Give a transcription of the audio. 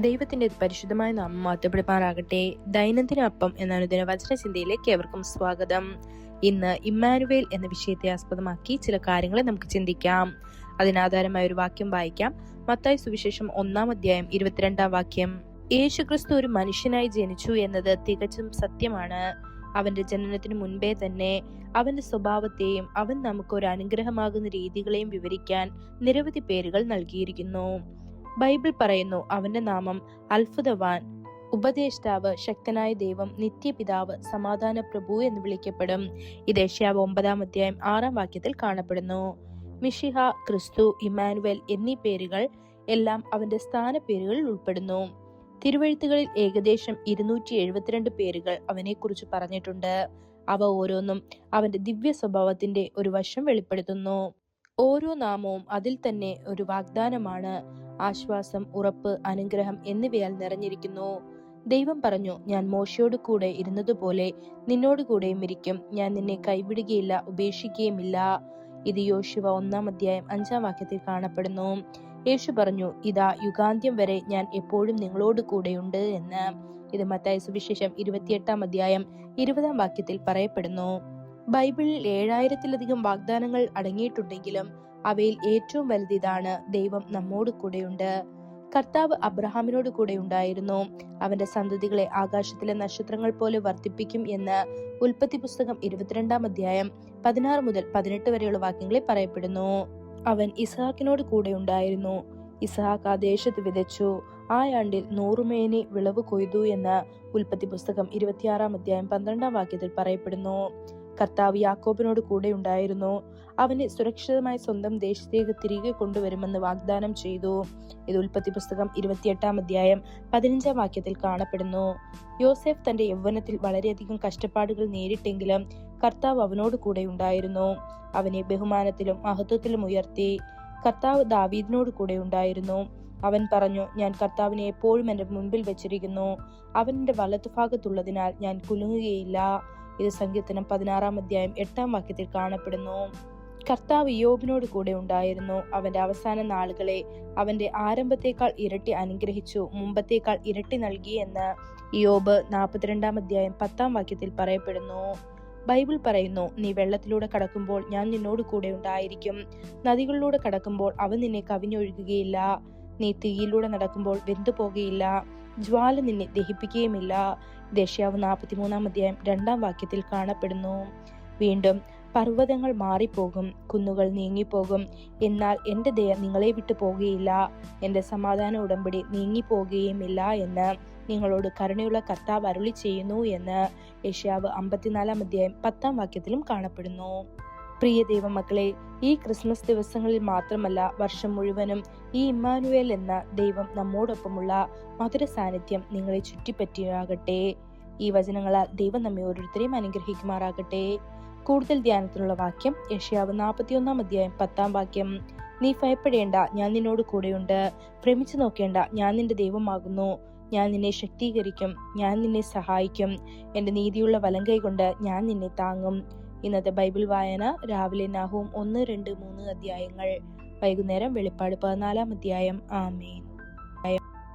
ദൈവത്തിന്റെ പരിശുദ്ധമായ നാമം മഹത്വപ്പെടുമാറാകട്ടെ. ദൈനംദിന അപ്പം എന്ന അനുദിന വചനചിന്തയിലേക്ക് ഏവർക്കും സ്വാഗതം. ഇന്ന് ഇമ്മാനുവേൽ എന്ന വിഷയത്തെ ആസ്പദമാക്കി ചില കാര്യങ്ങളെ നമുക്ക് ചിന്തിക്കാം. അതിനാധാരമായ ഒരു വാക്യം വായിക്കാം. മത്തായി സുവിശേഷം 1-ാം അധ്യായം 22-ാം വാക്യം. യേശുക്രിസ്തു ഒരു മനുഷ്യനായി ജനിച്ചു എന്നത് തികച്ചും സത്യമാണ്. അവന്റെ ജനനത്തിന് മുൻപേ തന്നെ അവന്റെ സ്വഭാവത്തെയും അവൻ നമുക്ക് ഒരു അനുഗ്രഹമാകുന്ന രീതികളെയും വിവരിക്കാൻ നിരവധി പേരുകൾ നൽകിയിരിക്കുന്നു. ബൈബിൾ പറയുന്നു, അവന്റെ നാമം അത്ഭുതവാൻ, ഉപദേഷ്ടാവ്, ശക്തനായ ദൈവം, നിത്യപിതാവ്, സമാധാന പ്രഭു എന്ന് വിളിക്കപ്പെടും. ഇത് യെശയ്യാവ് 9-ാം അധ്യായം 6-ാം വാക്യത്തിൽ കാണപ്പെടുന്നു. മിശിഹ, ക്രിസ്തു, ഇമ്മാനുവേൽ എന്നീ പേരുകൾ എല്ലാം അവന്റെ സ്ഥാനപ്പേരുകളിൽ ഉൾപ്പെടുന്നു. തിരുവെഴുത്തുകളിൽ ഏകദേശം 272 പേരുകൾ അവനെക്കുറിച്ച് പറഞ്ഞിട്ടുണ്ട്. അവ ഓരോന്നും അവന്റെ ദിവ്യ സ്വഭാവത്തിന്റെ ഒരു വശം വെളിപ്പെടുത്തുന്നു. ഓരോ നാമവും അതിൽ തന്നെ ഒരു വാഗ്ദാനമാണ്. ആശ്വാസം, ഉറപ്പ്, അനുഗ്രഹം എന്നിവയാൽ നിറഞ്ഞിരിക്കുന്നു. ദൈവം പറഞ്ഞു, ഞാൻ മോശയോട് കൂടെ ഇരുന്നതുപോലെ നിന്നോട് കൂടെയും ഇരിക്കും. ഞാൻ നിന്നെ കൈവിടുകയില്ല, ഉപേക്ഷിക്കുകയുമില്ല. ഇത് യോശുവ 1-ാം അധ്യായം 5-ാം വാക്യത്തിൽ കാണപ്പെടുന്നു. യേശു പറഞ്ഞു, ഇതാ യുഗാന്ത്യം വരെ ഞാൻ എപ്പോഴും നിങ്ങളോട് കൂടെയുണ്ട് എന്ന്. ഇത് മത്തായി സുവിശേഷം 28-ാം അധ്യായം 20-ാം വാക്യത്തിൽ പറയപ്പെടുന്നു. ബൈബിളിൽ 7000-ത്തിലധികം വാഗ്ദാനങ്ങൾ അടങ്ങിയിട്ടുണ്ടെങ്കിലും അവയിൽ ഏറ്റവും വലുത് ഇതാണ്: ദൈവം നമ്മോട് കൂടെയുണ്ട്. കർത്താവ് അബ്രഹാമിനോട് കൂടെ ഉണ്ടായിരുന്നു. അവന്റെ സന്തതികളെ ആകാശത്തിലെ നക്ഷത്രങ്ങൾ പോലെ വർദ്ധിപ്പിക്കും എന്ന് ഉൽപ്പത്തി പുസ്തകം 22-ാം അധ്യായം 16 മുതൽ 18 വരെയുള്ള വാക്യങ്ങളിൽ പറയപ്പെടുന്നു. അവൻ ഇസ്ഹാക്കിനോട് കൂടെ ഉണ്ടായിരുന്നു. ഇസ്ഹാക്ക് ആ ദേശത്ത് വിതച്ചു. ആ ആണ്ടിൽ 100 മേനി വിളവ് കൊയ്തു എന്ന് ഉൽപ്പത്തി പുസ്തകം 26-ാം അധ്യായം 12-ാം വാക്യത്തിൽ പറയപ്പെടുന്നു. കർത്താവ് യാക്കോബിനോട് കൂടെ ഉണ്ടായിരുന്നു. അവനെ സുരക്ഷിതമായി സ്വന്തം ദേശത്തേക്ക് തിരികെ കൊണ്ടുവരുമെന്ന് വാഗ്ദാനം ചെയ്തു. ഇത് ഉൽപ്പത്തി പുസ്തകം 28-ാം അധ്യായം 15-ാം വാക്യത്തിൽ കാണപ്പെടുന്നു. യോസേഫ് തന്റെ യൗവനത്തിൽ വളരെയധികം കഷ്ടപ്പാടുകൾ നേരിട്ടെങ്കിലും കർത്താവ് അവനോട് കൂടെ ഉണ്ടായിരുന്നു. അവനെ ബഹുമാനത്തിലും മഹത്വത്തിലും ഉയർത്തി. കർത്താവ് ദാവീദിനോട് കൂടെ ഉണ്ടായിരുന്നു. അവൻ പറഞ്ഞു, ഞാൻ കർത്താവിനെ എപ്പോഴും എന്റെ മുൻപിൽ വെച്ചിരിക്കുന്നു. അവൻ എന്റെ വലത്തുഭാഗത്തുള്ളതിനാൽ ഞാൻ കുലുങ്ങുകയില്ല. ഇത് സങ്കീർത്തനം 16-ാം അധ്യായം 8-ാം വാക്യത്തിൽ കാണപ്പെടുന്നു. കർത്താവ് യോബിനോട് കൂടെ ഉണ്ടായിരുന്നു. അവന്റെ അവസാന നാളുകളെ അവന്റെ ആരംഭത്തേക്കാൾ ഇരട്ടി അനുഗ്രഹിച്ചു, മുമ്പത്തേക്കാൾ ഇരട്ടി നൽകി എന്ന് യോബ് 42-ാം അധ്യായം 10-ാം വാക്യത്തിൽ പറയപ്പെടുന്നു. ബൈബിൾ പറയുന്നു, നീ വെള്ളത്തിലൂടെ കടക്കുമ്പോൾ ഞാൻ നിന്നോട് കൂടെ ഉണ്ടായിരിക്കും. നദികളിലൂടെ കടക്കുമ്പോൾ അവ നിന്നെ കവിഞ്ഞൊഴുകുകയില്ല. നീ തീയിലൂടെ നടക്കുമ്പോൾ വെന്തു പോകുകയില്ല. ജ്വാല നിന്നെ ദഹിപ്പിക്കുകയുമില്ല. യെശയ്യാവ് 43-ാം അധ്യായം 2-ാം വാക്യത്തിൽ കാണപ്പെടുന്നു. വീണ്ടും, പർവ്വതങ്ങൾ മാറിപ്പോകും, കുന്നുകൾ നീങ്ങിപ്പോകും, എന്നാൽ എന്റെ ദയ നിങ്ങളെ വിട്ടു പോകുകയില്ല. എന്റെ സമാധാന ഉടമ്പടി നീങ്ങിപ്പോകുകയുമില്ല എന്ന് നിങ്ങളോട് കരുണയുള്ള കർത്താവ് അരുളി ചെയ്യുന്നു എന്ന് യെശയ്യാവ് 54-ാം അധ്യായം 10-ാം വാക്യത്തിലും കാണപ്പെടുന്നു. പ്രിയ ദൈവമക്കളെ, ഈ ക്രിസ്മസ് ദിവസങ്ങളിൽ മാത്രമല്ല, വർഷം മുഴുവനും ഈ ഇമ്മാനുവേൽ എന്ന ദൈവം നമ്മോടൊപ്പമുള്ള മധുര സാന്നിധ്യം നിങ്ങളെ ചുറ്റിപ്പറ്റിയാകട്ടെ. ഈ വചനങ്ങളാൽ ദൈവം നമ്മെ ഓരോരുത്തരെയും അനുഗ്രഹിക്കുമാറാകട്ടെ. കൂടുതൽ ധ്യാനത്തിനുള്ള വാക്യം യെശയ്യാവ് 41-ാം അധ്യായം 10-ാം വാക്യം. നീ ഭയപ്പെടേണ്ട, ഞാൻ നിന്നോട് കൂടെയുണ്ട്. ഭ്രമിച്ചു നോക്കേണ്ട, ഞാൻ നിന്റെ ദൈവമാകുന്നു. ഞാൻ നിന്നെ ശക്തീകരിക്കും, ഞാൻ നിന്നെ സഹായിക്കും. എന്റെ നീതിയുള്ള വലങ്കൈ കൊണ്ട് ഞാൻ നിന്നെ താങ്ങും. ഇന്നത്തെ ബൈബിൾ വായന: രാവിലെ നഹൂം 1, 2, 3 അധ്യായങ്ങൾ, വൈകുന്നേരം വെളിപ്പാട് 14-ാം അധ്യായം. ആമേൻ.